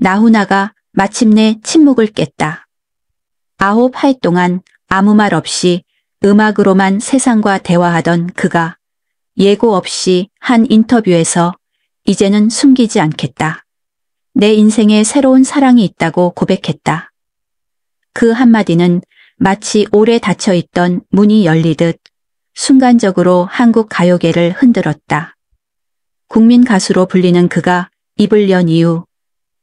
나훈아가 마침내 침묵을 깼다. 9할 동안 아무 말 없이 음악으로만 세상과 대화하던 그가 예고 없이 한 인터뷰에서 이제는 숨기지 않겠다. 내 인생에 새로운 사랑이 있다고 고백했다. 그 한마디는 마치 오래 닫혀있던 문이 열리듯 순간적으로 한국 가요계를 흔들었다. 국민 가수로 불리는 그가 입을 연 이유,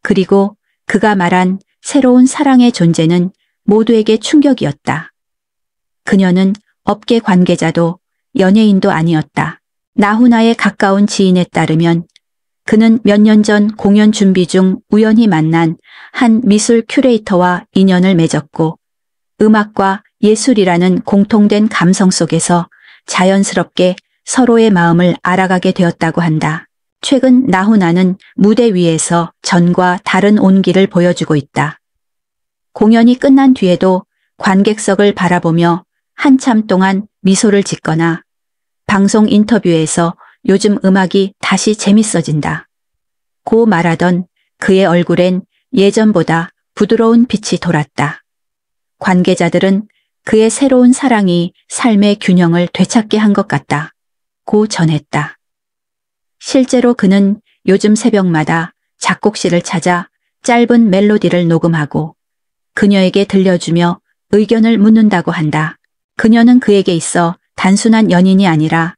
그리고 그가 말한 새로운 사랑의 존재는 모두에게 충격이었다. 그녀는 업계 관계자도 연예인도 아니었다. 나훈아의 가까운 지인에 따르면 그는 몇 년 전 공연 준비 중 우연히 만난 한 미술 큐레이터와 인연을 맺었고 음악과 예술이라는 공통된 감성 속에서 자연스럽게 서로의 마음을 알아가게 되었다고 한다. 최근 나훈아는 무대 위에서 전과 다른 온기를 보여주고 있다. 공연이 끝난 뒤에도 관객석을 바라보며 한참 동안 미소를 짓거나 방송 인터뷰에서 요즘 음악이 다시 재밌어진다 고 말하던 그의 얼굴엔 예전보다 부드러운 빛이 돌았다. 관계자들은 그의 새로운 사랑이 삶의 균형을 되찾게 한 것 같다 고 전했다. 실제로 그는 요즘 새벽마다 작곡실을 찾아 짧은 멜로디를 녹음하고 그녀에게 들려주며 의견을 묻는다고 한다. 그녀는 그에게 있어 단순한 연인이 아니라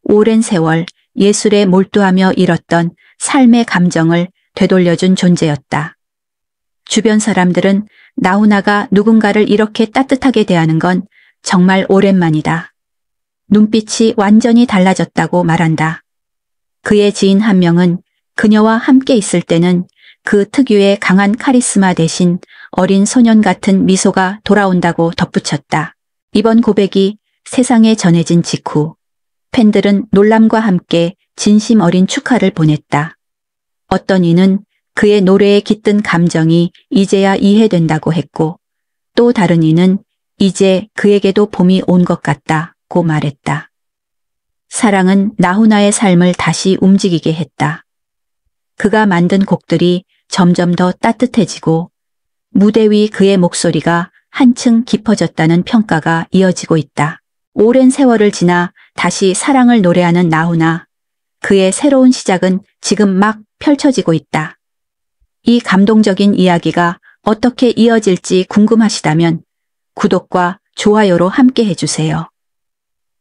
오랜 세월 예술에 몰두하며 잃었던 삶의 감정을 되돌려준 존재였다. 주변 사람들은 나훈아가 누군가를 이렇게 따뜻하게 대하는 건 정말 오랜만이다. 눈빛이 완전히 달라졌다고 말한다. 그의 지인 한 명은 그녀와 함께 있을 때는 그 특유의 강한 카리스마 대신 어린 소년 같은 미소가 돌아온다고 덧붙였다. 이번 고백이 세상에 전해진 직후 팬들은 놀람과 함께 진심 어린 축하를 보냈다. 어떤 이는 그의 노래에 깃든 감정이 이제야 이해된다고 했고 또 다른 이는 이제 그에게도 봄이 온 것 같다고 말했다. 사랑은 나훈아의 삶을 다시 움직이게 했다. 그가 만든 곡들이 점점 더 따뜻해지고 무대 위 그의 목소리가 한층 깊어졌다는 평가가 이어지고 있다. 오랜 세월을 지나 다시 사랑을 노래하는 나훈아. 그의 새로운 시작은 지금 막 펼쳐지고 있다. 이 감동적인 이야기가 어떻게 이어질지 궁금하시다면 구독과 좋아요로 함께 해주세요.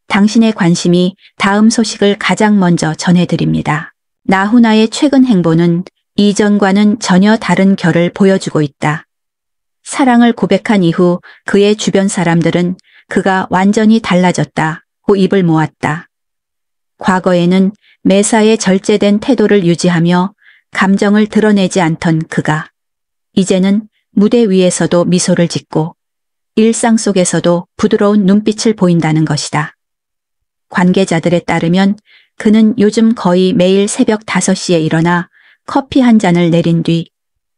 당신의 관심이 다음 소식을 가장 먼저 전해드립니다. 나훈아의 최근 행보는 이전과는 전혀 다른 결을 보여주고 있다. 사랑을 고백한 이후 그의 주변 사람들은 그가 완전히 달라졌다고 입을 모았다. 과거에는 매사에 절제된 태도를 유지하며 감정을 드러내지 않던 그가 이제는 무대 위에서도 미소를 짓고 일상 속에서도 부드러운 눈빛을 보인다는 것이다. 관계자들에 따르면 그는 요즘 거의 매일 새벽 5시에 일어나 커피 한 잔을 내린 뒤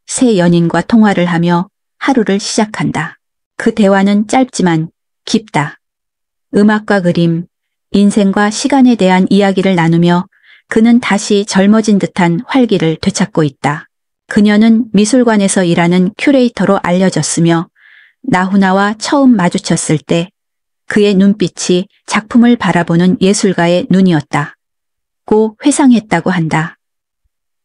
새 연인과 통화를 하며 하루를 시작한다. 그 대화는 짧지만 깊다. 음악과 그림, 인생과 시간에 대한 이야기를 나누며 그는 다시 젊어진 듯한 활기를 되찾고 있다. 그녀는 미술관에서 일하는 큐레이터로 알려졌으며 나훈아와 처음 마주쳤을 때 그의 눈빛이 작품을 바라보는 예술가의 눈이었다. 고 회상했다고 한다.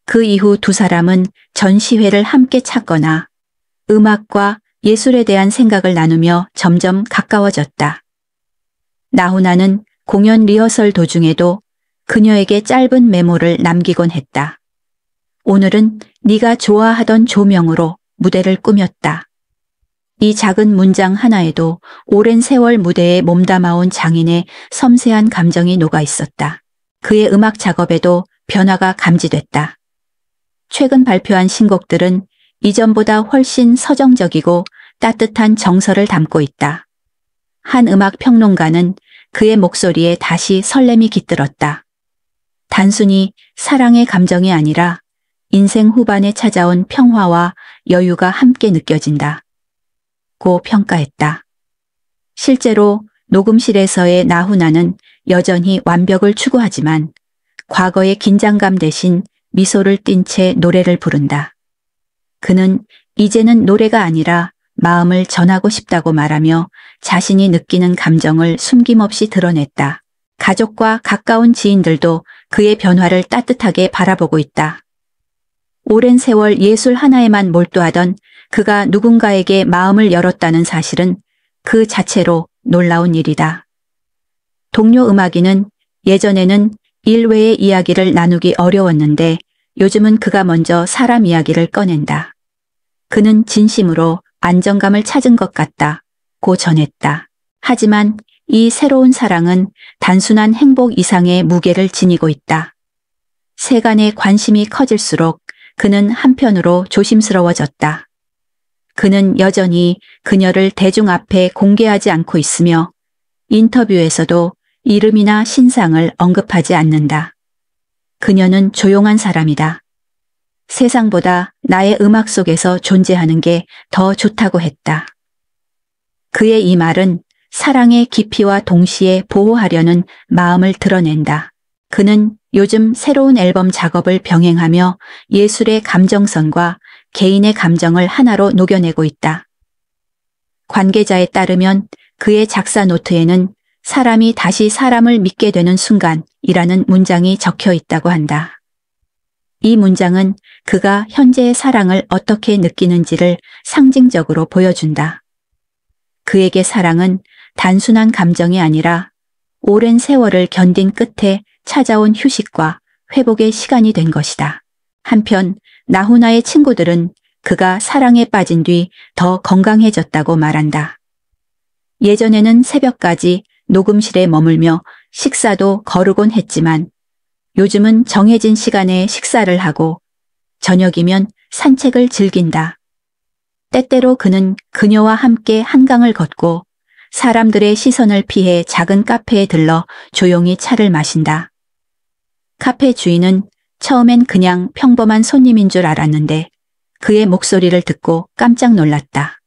그 이후 두 사람은 전시회를 함께 찾거나 음악과 예술에 대한 생각을 나누며 점점 가까워졌다. 나훈아는 공연 리허설 도중에도 그녀에게 짧은 메모를 남기곤 했다. 오늘은 네가 좋아하던 조명으로 무대를 꾸몄다. 이 작은 문장 하나에도 오랜 세월 무대에 몸담아온 장인의 섬세한 감정이 녹아 있었다. 그의 음악 작업에도 변화가 감지됐다. 최근 발표한 신곡들은 이전보다 훨씬 서정적이고 따뜻한 정서를 담고 있다. 한 음악 평론가는 그의 목소리에 다시 설렘이 깃들었다. 단순히 사랑의 감정이 아니라 인생 후반에 찾아온 평화와 여유가 함께 느껴진다. 고 평가했다. 실제로 녹음실에서의 나훈아는 여전히 완벽을 추구하지만 과거의 긴장감 대신 미소를 띤 채 노래를 부른다. 그는 이제는 노래가 아니라 마음을 전하고 싶다고 말하며 자신이 느끼는 감정을 숨김없이 드러냈다. 가족과 가까운 지인들도 그의 변화를 따뜻하게 바라보고 있다. 오랜 세월 예술 하나에만 몰두하던 그가 누군가에게 마음을 열었다는 사실은 그 자체로 놀라운 일이다. 동료 음악인은 예전에는 일 외의 이야기를 나누기 어려웠는데 요즘은 그가 먼저 사람 이야기를 꺼낸다. 그는 진심으로 안정감을 찾은 것 같다고 전했다. 하지만 이 새로운 사랑은 단순한 행복 이상의 무게를 지니고 있다. 세간의 관심이 커질수록 그는 한편으로 조심스러워졌다. 그는 여전히 그녀를 대중 앞에 공개하지 않고 있으며 인터뷰에서도 이름이나 신상을 언급하지 않는다. 그녀는 조용한 사람이다. 세상보다 나의 음악 속에서 존재하는 게 더 좋다고 했다. 그의 이 말은 사랑의 깊이와 동시에 보호하려는 마음을 드러낸다. 그는 요즘 새로운 앨범 작업을 병행하며 예술의 감정선과 개인의 감정을 하나로 녹여내고 있다. 관계자에 따르면 그의 작사 노트에는 사람이 다시 사람을 믿게 되는 순간이라는 문장이 적혀 있다고 한다. 이 문장은 그가 현재의 사랑을 어떻게 느끼는지를 상징적으로 보여준다. 그에게 사랑은 단순한 감정이 아니라 오랜 세월을 견딘 끝에 찾아온 휴식과 회복의 시간이 된 것이다. 한편 나훈아의 친구들은 그가 사랑에 빠진 뒤 더 건강해졌다고 말한다. 예전에는 새벽까지 녹음실에 머물며 식사도 거르곤 했지만 요즘은 정해진 시간에 식사를 하고 저녁이면 산책을 즐긴다. 때때로 그는 그녀와 함께 한강을 걷고 사람들의 시선을 피해 작은 카페에 들러 조용히 차를 마신다. 카페 주인은 처음엔 그냥 평범한 손님인 줄 알았는데 그의 목소리를 듣고 깜짝 놀랐다.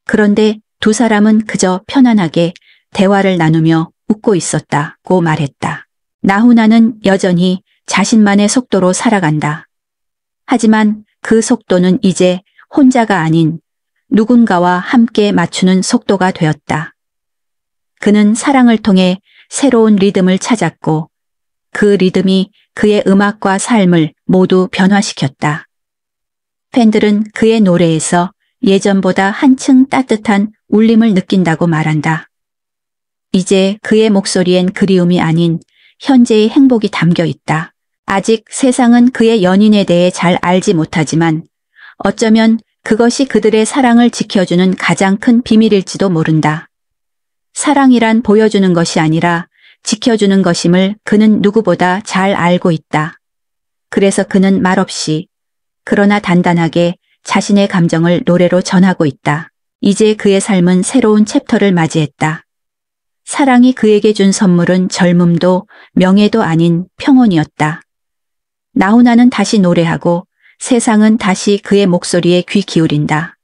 그런데 두 사람은 그저 편안하게 대화를 나누며 웃고 있었다고 말했다. 나훈아는 여전히 자신만의 속도로 살아간다. 하지만 그 속도는 이제 혼자가 아닌 누군가와 함께 맞추는 속도가 되었다. 그는 사랑을 통해 새로운 리듬을 찾았고 그 리듬이 그의 음악과 삶을 모두 변화시켰다. 팬들은 그의 노래에서 예전보다 한층 따뜻한 울림을 느낀다고 말한다. 이제 그의 목소리엔 그리움이 아닌 현재의 행복이 담겨 있다. 아직 세상은 그의 연인에 대해 잘 알지 못하지만 어쩌면 그것이 그들의 사랑을 지켜주는 가장 큰 비밀일지도 모른다. 사랑이란 보여주는 것이 아니라 지켜주는 것임을 그는 누구보다 잘 알고 있다. 그래서 그는 말없이 그러나 단단하게 자신의 감정을 노래로 전하고 있다. 이제 그의 삶은 새로운 챕터를 맞이했다. 사랑이 그에게 준 선물은 젊음도 명예도 아닌 평온이었다. 나훈아는 다시 노래하고 세상은 다시 그의 목소리에 귀 기울인다.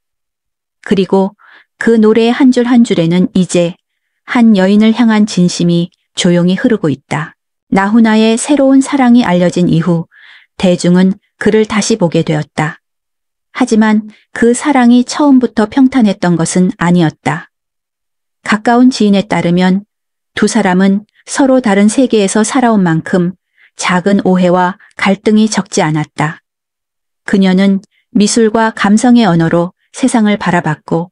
그리고 그 노래의 한 줄 한 줄에는 이제 한 여인을 향한 진심이 조용히 흐르고 있다. 나훈아의 새로운 사랑이 알려진 이후 대중은 그를 다시 보게 되었다. 하지만 그 사랑이 처음부터 평탄했던 것은 아니었다. 가까운 지인에 따르면 두 사람은 서로 다른 세계에서 살아온 만큼 작은 오해와 갈등이 적지 않았다. 그녀는 미술과 감성의 언어로 세상을 바라봤고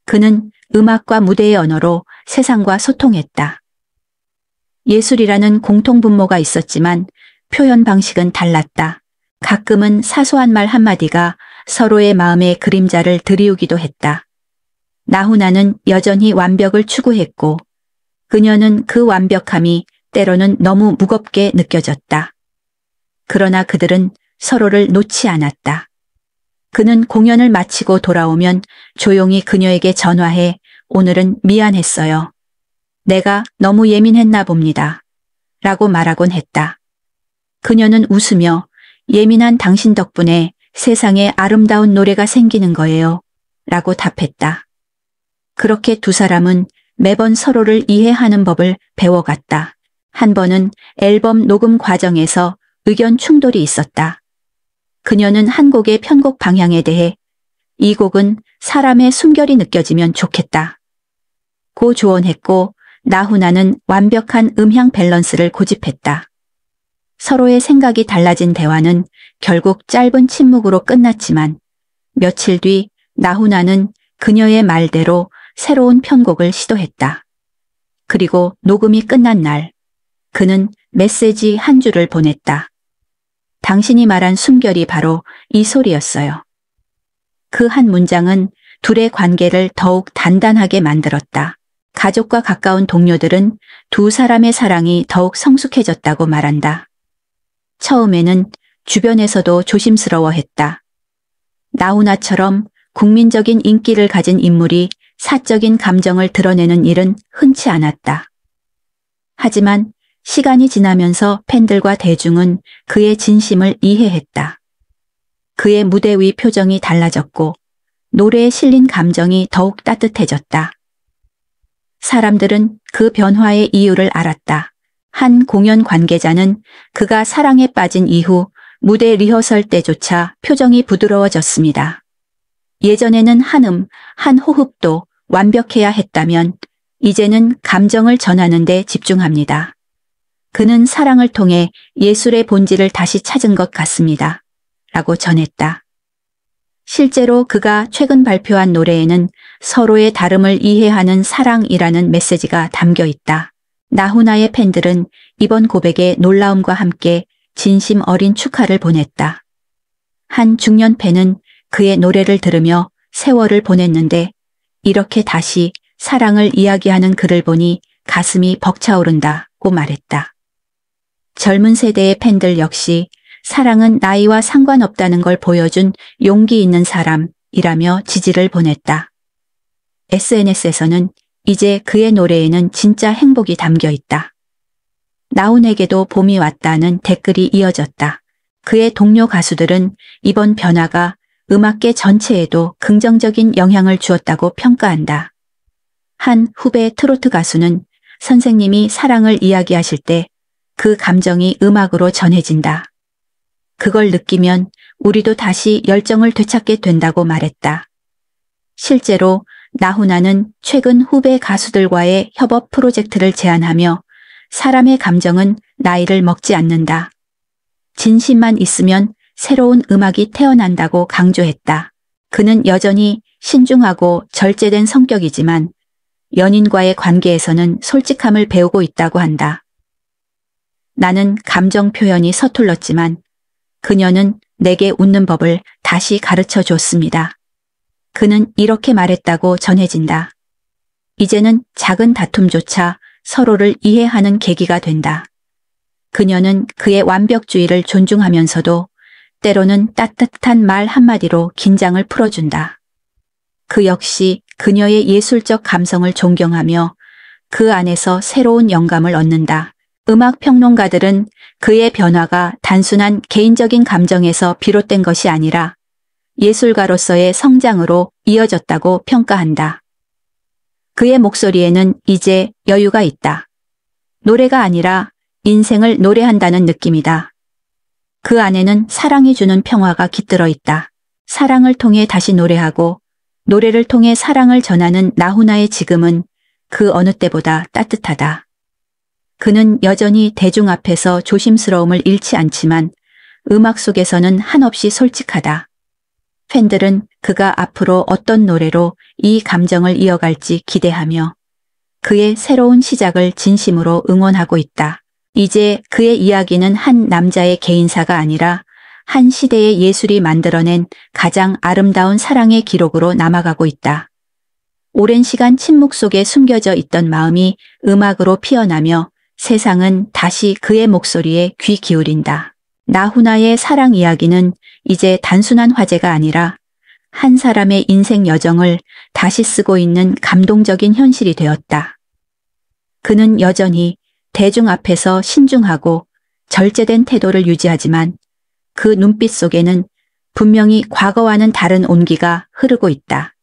그는 음악과 무대의 언어로 세상과 소통했다. 예술이라는 공통분모가 있었지만 표현 방식은 달랐다. 가끔은 사소한 말 한마디가 서로의 마음의 그림자를 드리우기도 했다. 나훈아는 여전히 완벽을 추구했고 그녀는 그 완벽함이 때로는 너무 무겁게 느껴졌다. 그러나 그들은 서로를 놓지 않았다. 그는 공연을 마치고 돌아오면 조용히 그녀에게 전화해 오늘은 미안했어요. 내가 너무 예민했나 봅니다. 라고 말하곤 했다. 그녀는 웃으며 예민한 당신 덕분에 세상에 아름다운 노래가 생기는 거예요. 라고 답했다. 그렇게 두 사람은 매번 서로를 이해하는 법을 배워갔다. 한 번은 앨범 녹음 과정에서 의견 충돌이 있었다. 그녀는 한 곡의 편곡 방향에 대해 이 곡은 사람의 숨결이 느껴지면 좋겠다 고 조언했고 나훈아는 완벽한 음향 밸런스를 고집했다. 서로의 생각이 달라진 대화는 결국 짧은 침묵으로 끝났지만 며칠 뒤 나훈아는 그녀의 말대로 새로운 편곡을 시도했다. 그리고 녹음이 끝난 날 그는 메시지 한 줄을 보냈다. 당신이 말한 숨결이 바로 이 소리였어요. 그 한 문장은 둘의 관계를 더욱 단단하게 만들었다. 가족과 가까운 동료들은 두 사람의 사랑이 더욱 성숙해졌다고 말한다. 처음에는 주변에서도 조심스러워했다. 나훈아처럼 국민적인 인기를 가진 인물이 사적인 감정을 드러내는 일은 흔치 않았다. 하지만 시간이 지나면서 팬들과 대중은 그의 진심을 이해했다. 그의 무대 위 표정이 달라졌고 노래에 실린 감정이 더욱 따뜻해졌다. 사람들은 그 변화의 이유를 알았다. 한 공연 관계자는 그가 사랑에 빠진 이후 무대 리허설 때조차 표정이 부드러워졌습니다. 예전에는 한음, 한 호흡도 완벽해야 했다면 이제는 감정을 전하는 데 집중합니다. 그는 사랑을 통해 예술의 본질을 다시 찾은 것 같습니다. 라고 전했다. 실제로 그가 최근 발표한 노래에는 서로의 다름을 이해하는 사랑이라는 메시지가 담겨 있다. 나훈아의 팬들은 이번 고백에 놀라움과 함께 진심 어린 축하를 보냈다. 한 중년 팬은 그의 노래를 들으며 세월을 보냈는데 이렇게 다시 사랑을 이야기하는 그를 보니 가슴이 벅차오른다고 말했다. 젊은 세대의 팬들 역시 사랑은 나이와 상관없다는 걸 보여준 용기 있는 사람이라며 지지를 보냈다. SNS에서는 이제 그의 노래에는 진짜 행복이 담겨 있다. 나훈에게도 봄이 왔다는 댓글이 이어졌다. 그의 동료 가수들은 이번 변화가 음악계 전체에도 긍정적인 영향을 주었다고 평가한다. 한 후배 트로트 가수는 선생님이 사랑을 이야기하실 때 그 감정이 음악으로 전해진다. 그걸 느끼면 우리도 다시 열정을 되찾게 된다고 말했다. 실제로 나훈아는 최근 후배 가수들과의 협업 프로젝트를 제안하며 사람의 감정은 나이를 먹지 않는다. 진심만 있으면 새로운 음악이 태어난다고 강조했다. 그는 여전히 신중하고 절제된 성격이지만 연인과의 관계에서는 솔직함을 배우고 있다고 한다. 나는 감정 표현이 서툴렀지만 그녀는 내게 웃는 법을 다시 가르쳐 줬습니다. 그는 이렇게 말했다고 전해진다. 이제는 작은 다툼조차 서로를 이해하는 계기가 된다. 그녀는 그의 완벽주의를 존중하면서도 때로는 따뜻한 말 한마디로 긴장을 풀어준다. 그 역시 그녀의 예술적 감성을 존경하며 그 안에서 새로운 영감을 얻는다. 음악 평론가들은 그의 변화가 단순한 개인적인 감정에서 비롯된 것이 아니라 예술가로서의 성장으로 이어졌다고 평가한다. 그의 목소리에는 이제 여유가 있다. 노래가 아니라 인생을 노래한다는 느낌이다. 그 안에는 사랑이 주는 평화가 깃들어 있다. 사랑을 통해 다시 노래하고 노래를 통해 사랑을 전하는 나훈아의 지금은 그 어느 때보다 따뜻하다. 그는 여전히 대중 앞에서 조심스러움을 잃지 않지만 음악 속에서는 한없이 솔직하다. 팬들은 그가 앞으로 어떤 노래로 이 감정을 이어갈지 기대하며 그의 새로운 시작을 진심으로 응원하고 있다. 이제 그의 이야기는 한 남자의 개인사가 아니라 한 시대의 예술이 만들어낸 가장 아름다운 사랑의 기록으로 남아가고 있다. 오랜 시간 침묵 속에 숨겨져 있던 마음이 음악으로 피어나며 세상은 다시 그의 목소리에 귀 기울인다. 나훈아의 사랑 이야기는 이제 단순한 화제가 아니라 한 사람의 인생 여정을 다시 쓰고 있는 감동적인 현실이 되었다. 그는 여전히 대중 앞에서 신중하고 절제된 태도를 유지하지만 그 눈빛 속에는 분명히 과거와는 다른 온기가 흐르고 있다.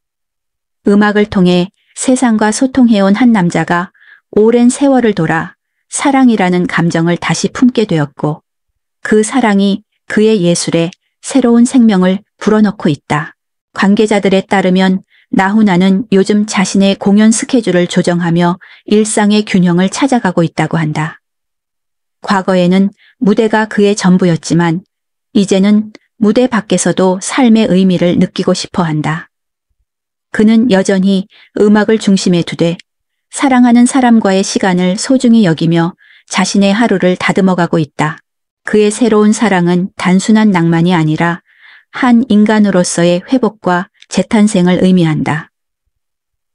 음악을 통해 세상과 소통해온 한 남자가 오랜 세월을 돌아 사랑이라는 감정을 다시 품게 되었고 그 사랑이 그의 예술에 새로운 생명을 불어넣고 있다. 관계자들에 따르면 나훈아는 요즘 자신의 공연 스케줄을 조정하며 일상의 균형을 찾아가고 있다고 한다. 과거에는 무대가 그의 전부였지만 이제는 무대 밖에서도 삶의 의미를 느끼고 싶어 한다. 그는 여전히 음악을 중심에 두되 사랑하는 사람과의 시간을 소중히 여기며 자신의 하루를 다듬어가고 있다. 그의 새로운 사랑은 단순한 낭만이 아니라 한 인간으로서의 회복과 재탄생을 의미한다.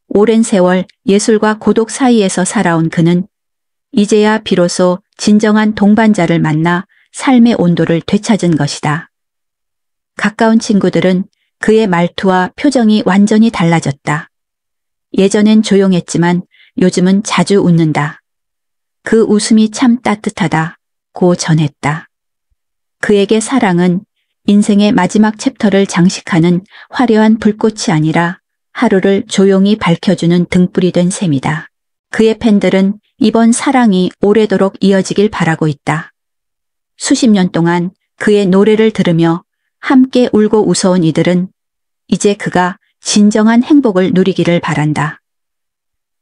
오랜 세월 예술과 고독 사이에서 살아온 그는 이제야 비로소 진정한 동반자를 만나 삶의 온도를 되찾은 것이다. 가까운 친구들은 그의 말투와 표정이 완전히 달라졌다. 예전엔 조용했지만 요즘은 자주 웃는다. 그 웃음이 참 따뜻하다고 전했다. 그에게 사랑은 인생의 마지막 챕터를 장식하는 화려한 불꽃이 아니라 하루를 조용히 밝혀주는 등불이 된 셈이다. 그의 팬들은 이번 사랑이 오래도록 이어지길 바라고 있다. 수십 년 동안 그의 노래를 들으며 함께 울고 웃어온 이들은 이제 그가 진정한 행복을 누리기를 바란다.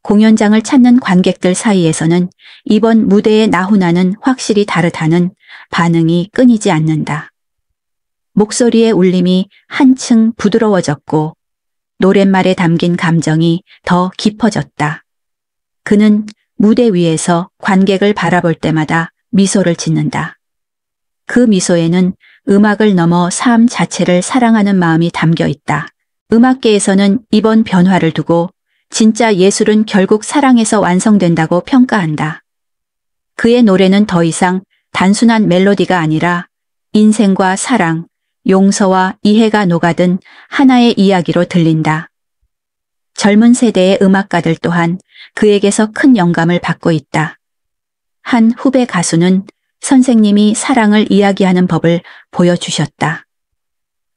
공연장을 찾는 관객들 사이에서는 이번 무대의 나훈아는 확실히 다르다는 반응이 끊이지 않는다. 목소리의 울림이 한층 부드러워졌고 노랫말에 담긴 감정이 더 깊어졌다. 그는 무대 위에서 관객을 바라볼 때마다 미소를 짓는다. 그 미소에는 음악을 넘어 삶 자체를 사랑하는 마음이 담겨 있다. 음악계에서는 이번 변화를 두고 진짜 예술은 결국 사랑에서 완성된다고 평가한다. 그의 노래는 더 이상 단순한 멜로디가 아니라 인생과 사랑, 용서와 이해가 녹아든 하나의 이야기로 들린다. 젊은 세대의 음악가들 또한 그에게서 큰 영감을 받고 있다. 한 후배 가수는 선생님이 사랑을 이야기하는 법을 보여주셨다.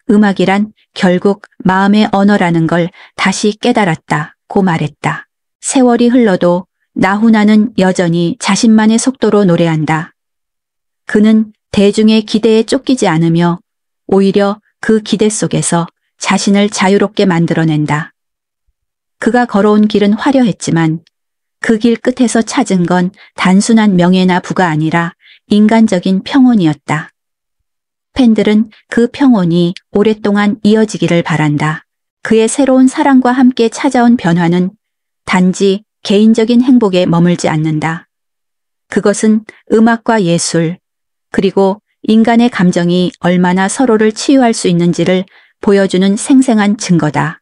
음악이란 결국 마음의 언어라는 걸 다시 깨달았다고 말했다. 세월이 흘러도 나훈아는 여전히 자신만의 속도로 노래한다. 그는 대중의 기대에 쫓기지 않으며 오히려 그 기대 속에서 자신을 자유롭게 만들어낸다. 그가 걸어온 길은 화려했지만 그 길 끝에서 찾은 건 단순한 명예나 부가 아니라 인간적인 평온이었다. 팬들은 그 평온이 오랫동안 이어지기를 바란다. 그의 새로운 사랑과 함께 찾아온 변화는 단지 개인적인 행복에 머물지 않는다. 그것은 음악과 예술, 그리고 인간의 감정이 얼마나 서로를 치유할 수 있는지를 보여주는 생생한 증거다.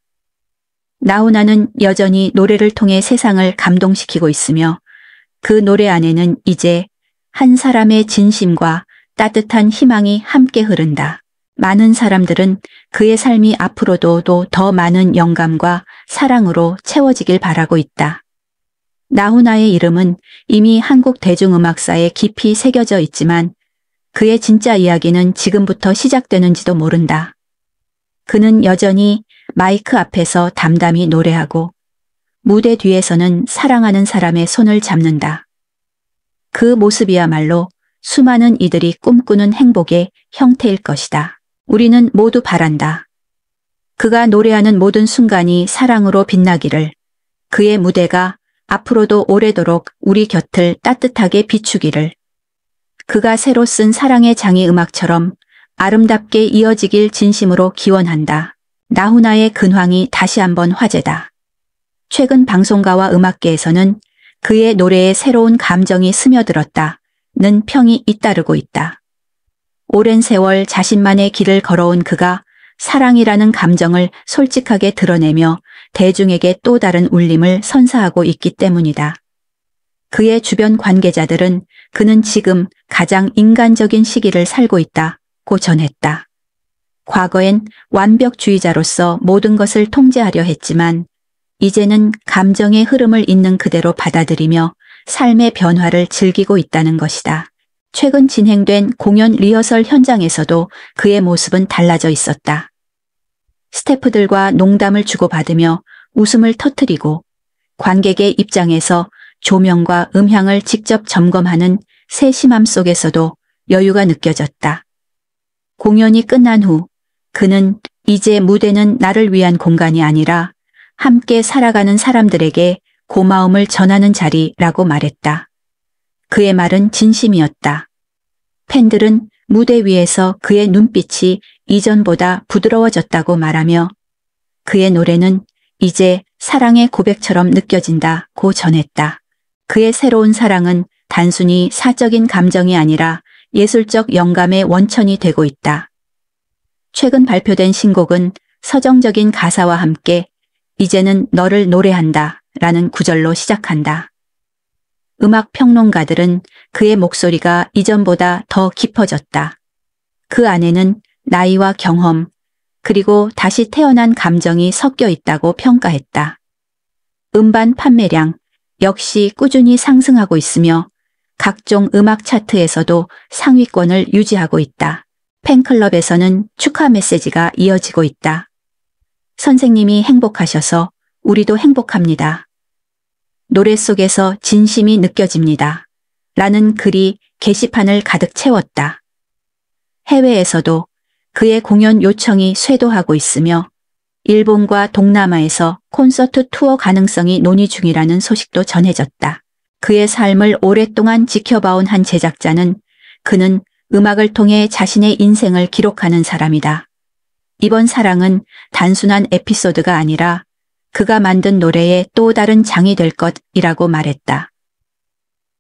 나훈아는 여전히 노래를 통해 세상을 감동시키고 있으며 그 노래 안에는 이제 한 사람의 진심과 따뜻한 희망이 함께 흐른다. 많은 사람들은 그의 삶이 앞으로도 더 많은 영감과 사랑으로 채워지길 바라고 있다. 나훈아의 이름은 이미 한국 대중음악사에 깊이 새겨져 있지만 그의 진짜 이야기는 지금부터 시작되는지도 모른다. 그는 여전히 마이크 앞에서 담담히 노래하고 무대 뒤에서는 사랑하는 사람의 손을 잡는다. 그 모습이야말로 수많은 이들이 꿈꾸는 행복의 형태일 것이다. 우리는 모두 바란다. 그가 노래하는 모든 순간이 사랑으로 빛나기를, 그의 무대가 앞으로도 오래도록 우리 곁을 따뜻하게 비추기를, 그가 새로 쓴 사랑의 장이 음악처럼 아름답게 이어지길 진심으로 기원한다. 나훈아의 근황이 다시 한번 화제다. 최근 방송가와 음악계에서는 그의 노래에 새로운 감정이 스며들었다는 평이 잇따르고 있다. 오랜 세월 자신만의 길을 걸어온 그가 사랑이라는 감정을 솔직하게 드러내며 대중에게 또 다른 울림을 선사하고 있기 때문이다. 그의 주변 관계자들은 그는 지금 가장 인간적인 시기를 살고 있다고 전했다. 과거엔 완벽주의자로서 모든 것을 통제하려 했지만 이제는 감정의 흐름을 있는 그대로 받아들이며 삶의 변화를 즐기고 있다는 것이다. 최근 진행된 공연 리허설 현장에서도 그의 모습은 달라져 있었다. 스태프들과 농담을 주고받으며 웃음을 터뜨리고 관객의 입장에서 조명과 음향을 직접 점검하는 세심함 속에서도 여유가 느껴졌다. 공연이 끝난 후 그는 이제 무대는 나를 위한 공간이 아니라 함께 살아가는 사람들에게 고마움을 전하는 자리라고 말했다. 그의 말은 진심이었다. 팬들은 무대 위에서 그의 눈빛이 이전보다 부드러워졌다고 말하며 그의 노래는 이제 사랑의 고백처럼 느껴진다고 전했다. 그의 새로운 사랑은 단순히 사적인 감정이 아니라 예술적 영감의 원천이 되고 있다. 최근 발표된 신곡은 서정적인 가사와 함께 이제는 너를 노래한다 라는 구절로 시작한다. 음악 평론가들은 그의 목소리가 이전보다 더 깊어졌다. 그 안에는 나이와 경험, 그리고 다시 태어난 감정이 섞여 있다고 평가했다. 음반 판매량 역시 꾸준히 상승하고 있으며 각종 음악 차트에서도 상위권을 유지하고 있다. 팬클럽에서는 축하 메시지가 이어지고 있다. 선생님이 행복하셔서 우리도 행복합니다. 노래 속에서 진심이 느껴집니다. 라는 글이 게시판을 가득 채웠다. 해외에서도 그의 공연 요청이 쇄도하고 있으며 일본과 동남아에서 콘서트 투어 가능성이 논의 중이라는 소식도 전해졌다. 그의 삶을 오랫동안 지켜봐온 한 제작자는 그는 음악을 통해 자신의 인생을 기록하는 사람이다. 이번 사랑은 단순한 에피소드가 아니라 그가 만든 노래의 또 다른 장이 될 것이라고 말했다.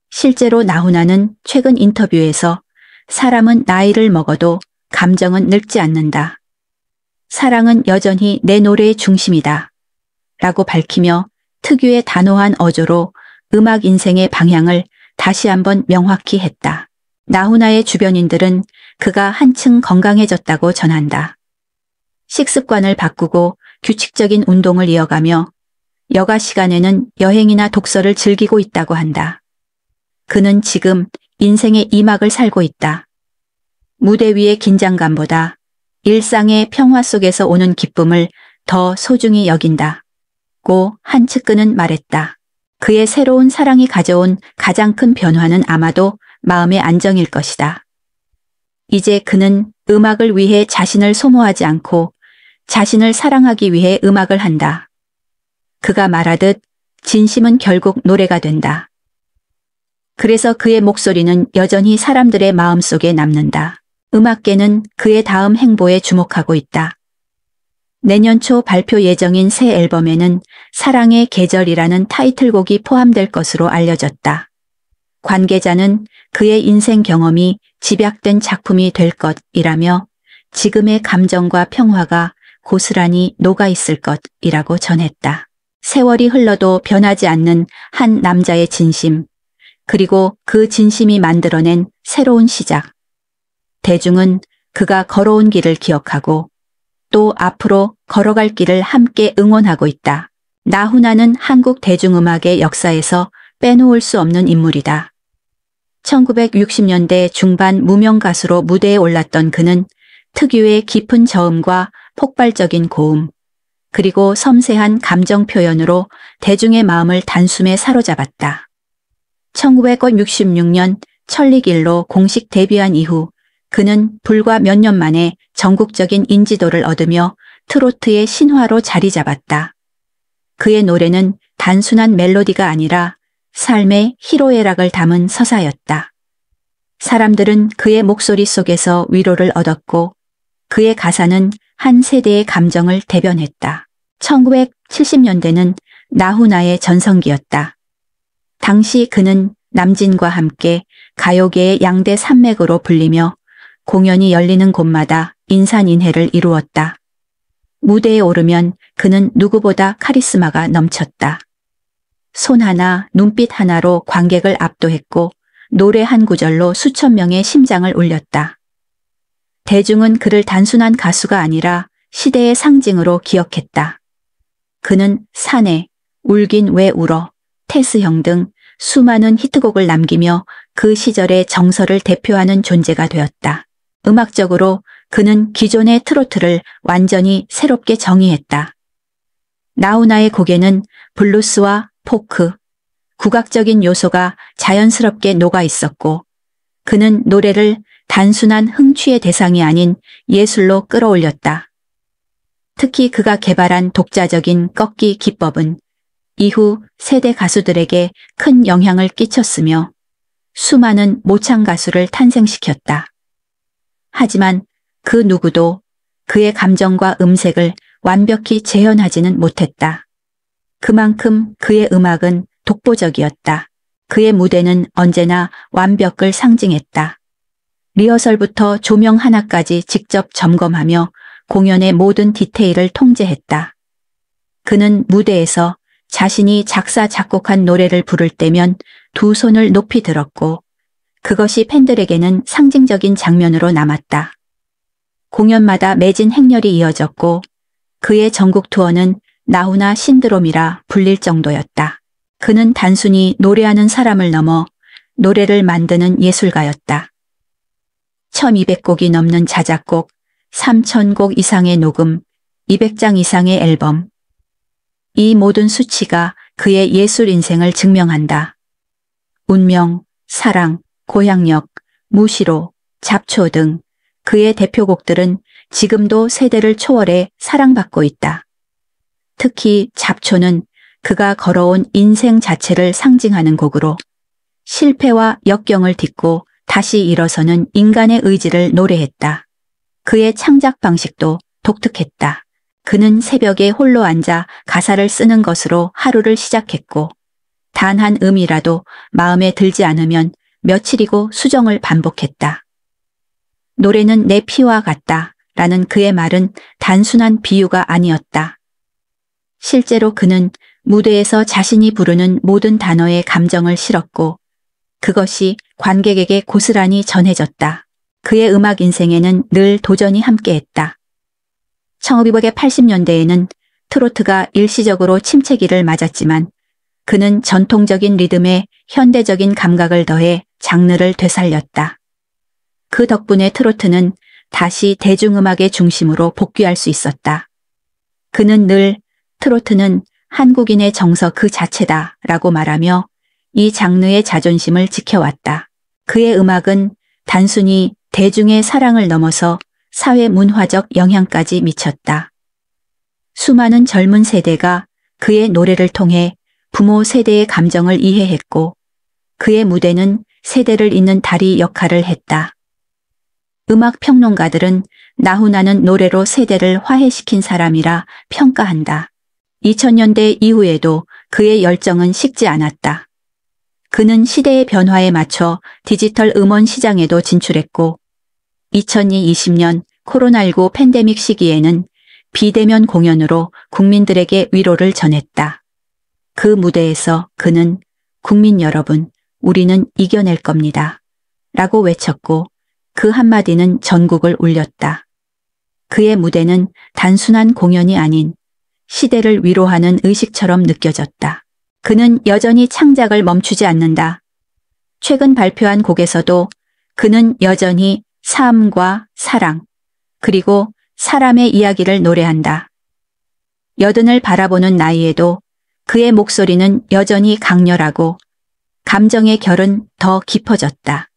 실제로 나훈아는 최근 인터뷰에서 사람은 나이를 먹어도 감정은 늙지 않는다. 사랑은 여전히 내 노래의 중심이다. 라고 밝히며 특유의 단호한 어조로 음악 인생의 방향을 다시 한번 명확히 했다. 나훈아의 주변인들은 그가 한층 건강해졌다고 전한다. 식습관을 바꾸고 규칙적인 운동을 이어가며 여가 시간에는 여행이나 독서를 즐기고 있다고 한다. 그는 지금 인생의 2막을 살고 있다. 무대 위의 긴장감보다 일상의 평화 속에서 오는 기쁨을 더 소중히 여긴다. 고 한측근은 말했다. 그의 새로운 사랑이 가져온 가장 큰 변화는 아마도 마음의 안정일 것이다. 이제 그는 음악을 위해 자신을 소모하지 않고 자신을 사랑하기 위해 음악을 한다. 그가 말하듯 진심은 결국 노래가 된다. 그래서 그의 목소리는 여전히 사람들의 마음속에 남는다. 음악계는 그의 다음 행보에 주목하고 있다. 내년 초 발표 예정인 새 앨범에는 사랑의 계절이라는 타이틀곡이 포함될 것으로 알려졌다. 관계자는 그의 인생 경험이 집약된 작품이 될 것이라며 지금의 감정과 평화가 고스란히 녹아있을 것이라고 전했다. 세월이 흘러도 변하지 않는 한 남자의 진심, 그리고 그 진심이 만들어낸 새로운 시작. 대중은 그가 걸어온 길을 기억하고 또 앞으로 걸어갈 길을 함께 응원하고 있다. 나훈아는 한국 대중음악의 역사에서 빼놓을 수 없는 인물이다. 1960년대 중반 무명 가수로 무대에 올랐던 그는 특유의 깊은 저음과 폭발적인 고음, 그리고 섬세한 감정 표현으로 대중의 마음을 단숨에 사로잡았다. 1966년 천리길로 공식 데뷔한 이후 그는 불과 몇 년 만에 전국적인 인지도를 얻으며 트로트의 신화로 자리 잡았다. 그의 노래는 단순한 멜로디가 아니라 삶의 희로애락을 담은 서사였다. 사람들은 그의 목소리 속에서 위로를 얻었고 그의 가사는 한 세대의 감정을 대변했다. 1970년대는 나훈아의 전성기였다. 당시 그는 남진과 함께 가요계의 양대 산맥으로 불리며 공연이 열리는 곳마다 인산인해를 이루었다. 무대에 오르면 그는 누구보다 카리스마가 넘쳤다. 손 하나, 눈빛 하나로 관객을 압도했고 노래 한 구절로 수천 명의 심장을 울렸다. 대중은 그를 단순한 가수가 아니라 시대의 상징으로 기억했다. 그는 사내, 울긴 왜 울어, 테스형 등 수많은 히트곡을 남기며 그 시절의 정서를 대표하는 존재가 되었다. 음악적으로 그는 기존의 트로트를 완전히 새롭게 정의했다. 나훈아의 곡에는 블루스와 포크, 국악적인 요소가 자연스럽게 녹아 있었고 그는 노래를 단순한 흥취의 대상이 아닌 예술로 끌어올렸다. 특히 그가 개발한 독자적인 꺾기 기법은 이후 세대 가수들에게 큰 영향을 끼쳤으며 수많은 모창 가수를 탄생시켰다. 하지만 그 누구도 그의 감정과 음색을 완벽히 재현하지는 못했다. 그만큼 그의 음악은 독보적이었다. 그의 무대는 언제나 완벽을 상징했다. 리허설부터 조명 하나까지 직접 점검하며 공연의 모든 디테일을 통제했다. 그는 무대에서 자신이 작사 작곡한 노래를 부를 때면 두 손을 높이 들었고 그것이 팬들에게는 상징적인 장면으로 남았다. 공연마다 매진 행렬이 이어졌고 그의 전국 투어는 나훈아 신드롬이라 불릴 정도였다. 그는 단순히 노래하는 사람을 넘어 노래를 만드는 예술가였다. 1200곡이 넘는 자작곡, 3000곡 이상의 녹음, 200장 이상의 앨범. 이 모든 수치가 그의 예술 인생을 증명한다. 운명, 사랑, 고향역, 무시로, 잡초 등 그의 대표곡들은 지금도 세대를 초월해 사랑받고 있다. 특히 잡초는 그가 걸어온 인생 자체를 상징하는 곡으로 실패와 역경을 딛고 다시 일어서는 인간의 의지를 노래했다. 그의 창작 방식도 독특했다. 그는 새벽에 홀로 앉아 가사를 쓰는 것으로 하루를 시작했고 단 한 음이라도 마음에 들지 않으면 며칠이고 수정을 반복했다. 노래는 내 피와 같다 라는 그의 말은 단순한 비유가 아니었다. 실제로 그는 무대에서 자신이 부르는 모든 단어에 감정을 실었고 그것이 관객에게 고스란히 전해졌다. 그의 음악 인생에는 늘 도전이 함께했다. 1980년대에는 트로트가 일시적으로 침체기를 맞았지만 그는 전통적인 리듬에 현대적인 감각을 더해 장르를 되살렸다. 그 덕분에 트로트는 다시 대중음악의 중심으로 복귀할 수 있었다. 그는 늘 트로트는 한국인의 정서 그 자체다 라고 말하며 이 장르의 자존심을 지켜왔다. 그의 음악은 단순히 대중의 사랑을 넘어서 사회 문화적 영향까지 미쳤다. 수많은 젊은 세대가 그의 노래를 통해 부모 세대의 감정을 이해했고 그의 무대는 세대를 잇는 다리 역할을 했다. 음악 평론가들은 나훈아는 노래로 세대를 화해시킨 사람이라 평가한다. 2000년대 이후에도 그의 열정은 식지 않았다. 그는 시대의 변화에 맞춰 디지털 음원 시장에도 진출했고 2020년 코로나19 팬데믹 시기에는 비대면 공연으로 국민들에게 위로를 전했다. 그 무대에서 그는 국민 여러분, 우리는 이겨낼 겁니다. 라고 외쳤고 그 한마디는 전국을 울렸다. 그의 무대는 단순한 공연이 아닌 시대를 위로하는 의식처럼 느껴졌다. 그는 여전히 창작을 멈추지 않는다. 최근 발표한 곡에서도 그는 여전히 삶과 사랑, 그리고 사람의 이야기를 노래한다. 여든을 바라보는 나이에도 그의 목소리는 여전히 강렬하고 감정의 결은 더 깊어졌다.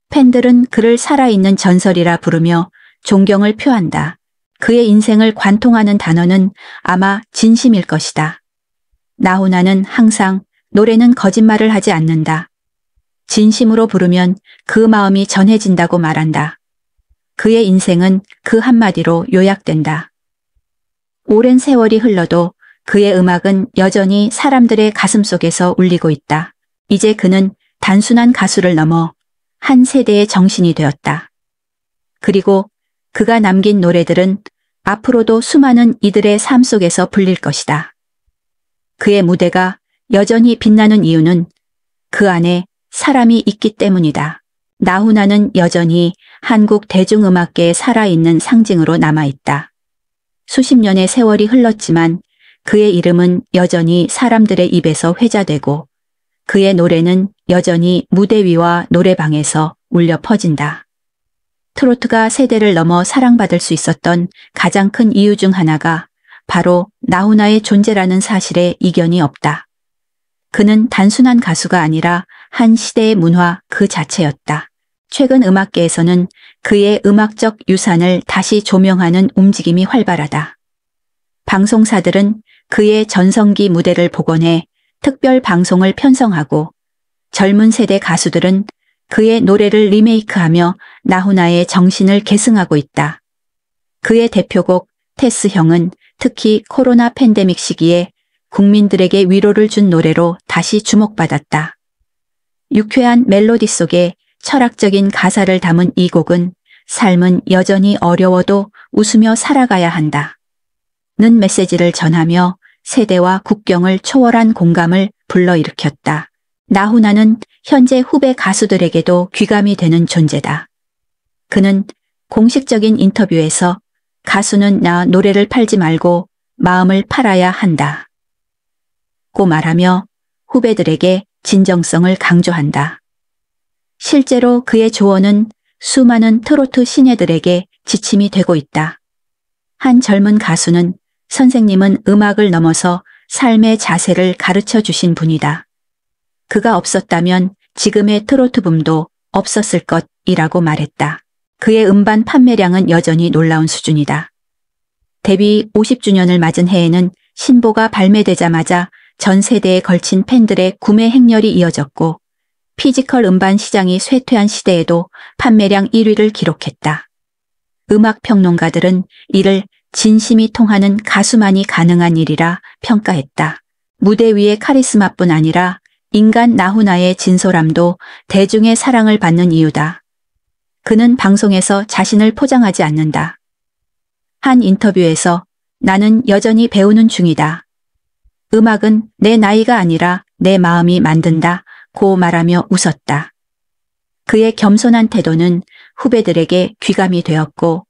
팬들은 그를 살아있는 전설이라 부르며 존경을 표한다. 그의 인생을 관통하는 단어는 아마 진심일 것이다. 나훈아는 항상 노래는 거짓말을 하지 않는다. 진심으로 부르면 그 마음이 전해진다고 말한다. 그의 인생은 그 한마디로 요약된다. 오랜 세월이 흘러도 그의 음악은 여전히 사람들의 가슴 속에서 울리고 있다. 이제 그는 단순한 가수를 넘어 한 세대의 정신이 되었다. 그리고 그가 남긴 노래들은 앞으로도 수많은 이들의 삶 속에서 불릴 것이다. 그의 무대가 여전히 빛나는 이유는 그 안에 사람이 있기 때문이다. 나훈아는 여전히 한국 대중음악계에 살아있는 상징으로 남아있다. 수십 년의 세월이 흘렀지만 그의 이름은 여전히 사람들의 입에서 회자되고 그의 노래는 여전히 무대 위와 노래방에서 울려 퍼진다. 트로트가 세대를 넘어 사랑받을 수 있었던 가장 큰 이유 중 하나가 바로 나훈아의 존재라는 사실에 이견이 없다. 그는 단순한 가수가 아니라 한 시대의 문화 그 자체였다. 최근 음악계에서는 그의 음악적 유산을 다시 조명하는 움직임이 활발하다. 방송사들은 그의 전성기 무대를 복원해 특별 방송을 편성하고 젊은 세대 가수들은 그의 노래를 리메이크하며 나훈아의 정신을 계승하고 있다. 그의 대표곡 테스형은 특히 코로나 팬데믹 시기에 국민들에게 위로를 준 노래로 다시 주목받았다. 유쾌한 멜로디 속에 철학적인 가사를 담은 이 곡은 삶은 여전히 어려워도 웃으며 살아가야 한다. 는 메시지를 전하며 세대와 국경을 초월한 공감을 불러일으켰다. 나훈아는 현재 후배 가수들에게도 귀감이 되는 존재다. 그는 공식적인 인터뷰에서 가수는 나 노래를 팔지 말고 마음을 팔아야 한다. 고 말하며 후배들에게 진정성을 강조한다. 실제로 그의 조언은 수많은 트로트 신예들에게 지침이 되고 있다. 한 젊은 가수는 선생님은 음악을 넘어서 삶의 자세를 가르쳐 주신 분이다. 그가 없었다면 지금의 트로트 붐도 없었을 것이라고 말했다. 그의 음반 판매량은 여전히 놀라운 수준이다. 데뷔 50주년을 맞은 해에는 신보가 발매되자마자 전 세대에 걸친 팬들의 구매 행렬이 이어졌고 피지컬 음반 시장이 쇠퇴한 시대에도 판매량 1위를 기록했다. 음악 평론가들은 이를 진심이 통하는 가수만이 가능한 일이라 평가했다. 무대 위의 카리스마뿐 아니라 인간 나훈아의 진솔함도 대중의 사랑을 받는 이유다. 그는 방송에서 자신을 포장하지 않는다. 한 인터뷰에서 나는 여전히 배우는 중이다. 음악은 내 나이가 아니라 내 마음이 만든다 고 말하며 웃었다. 그의 겸손한 태도는 후배들에게 귀감이 되었고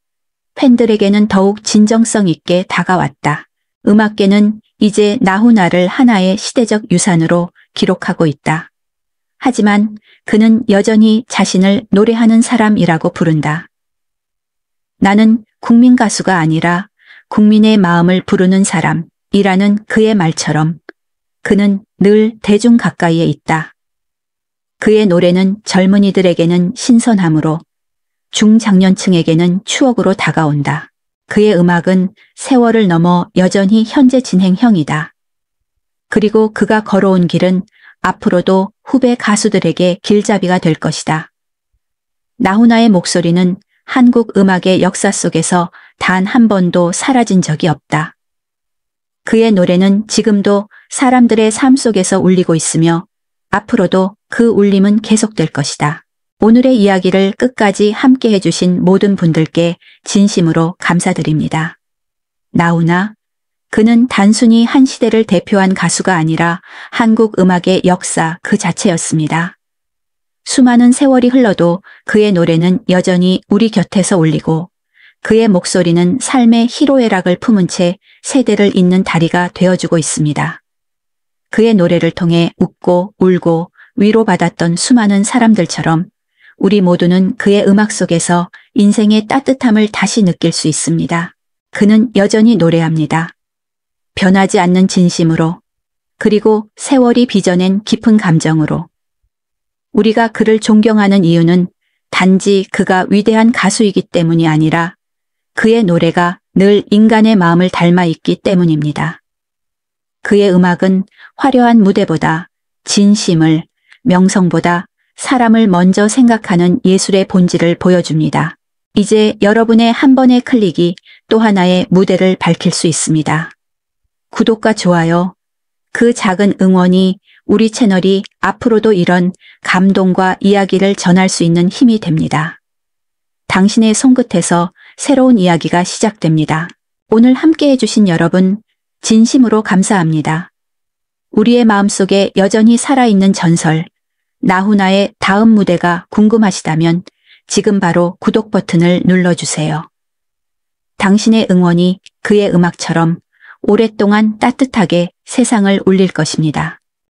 팬들에게는 더욱 진정성 있게 다가왔다. 음악계는 이제 나훈아를 하나의 시대적 유산으로 기록하고 있다. 하지만 그는 여전히 자신을 노래하는 사람이라고 부른다. 나는 국민 가수가 아니라 국민의 마음을 부르는 사람이라는 그의 말처럼 그는 늘 대중 가까이에 있다. 그의 노래는 젊은이들에게는 신선함으로 중장년층에게는 추억으로 다가온다. 그의 음악은 세월을 넘어 여전히 현재 진행형이다. 그리고 그가 걸어온 길은 앞으로도 후배 가수들에게 길잡이가 될 것이다. 나훈아의 목소리는 한국 음악의 역사 속에서 단 한 번도 사라진 적이 없다. 그의 노래는 지금도 사람들의 삶 속에서 울리고 있으며 앞으로도 그 울림은 계속될 것이다. 오늘의 이야기를 끝까지 함께 해주신 모든 분들께 진심으로 감사드립니다. 나훈아, 그는 단순히 한 시대를 대표한 가수가 아니라 한국 음악의 역사 그 자체였습니다. 수많은 세월이 흘러도 그의 노래는 여전히 우리 곁에서 울리고 그의 목소리는 삶의 희로애락을 품은 채 세대를 잇는 다리가 되어주고 있습니다. 그의 노래를 통해 웃고 울고 위로받았던 수많은 사람들처럼 우리 모두는 그의 음악 속에서 인생의 따뜻함을 다시 느낄 수 있습니다. 그는 여전히 노래합니다. 변하지 않는 진심으로, 그리고 세월이 빚어낸 깊은 감정으로. 우리가 그를 존경하는 이유는 단지 그가 위대한 가수이기 때문이 아니라 그의 노래가 늘 인간의 마음을 닮아 있기 때문입니다. 그의 음악은 화려한 무대보다 진심을, 명성보다 사람을 먼저 생각하는 예술의 본질을 보여줍니다. 이제 여러분의 한 번의 클릭이 또 하나의 무대를 밝힐 수 있습니다. 구독과 좋아요, 그 작은 응원이 우리 채널이 앞으로도 이런 감동과 이야기를 전할 수 있는 힘이 됩니다. 당신의 손끝에서 새로운 이야기가 시작됩니다. 오늘 함께 해주신 여러분, 진심으로 감사합니다. 우리의 마음속에 여전히 살아있는 전설, 나훈아의 다음 무대가 궁금하시다면 지금 바로 구독 버튼을 눌러주세요. 당신의 응원이 그의 음악처럼 오랫동안 따뜻하게 세상을 울릴 것입니다.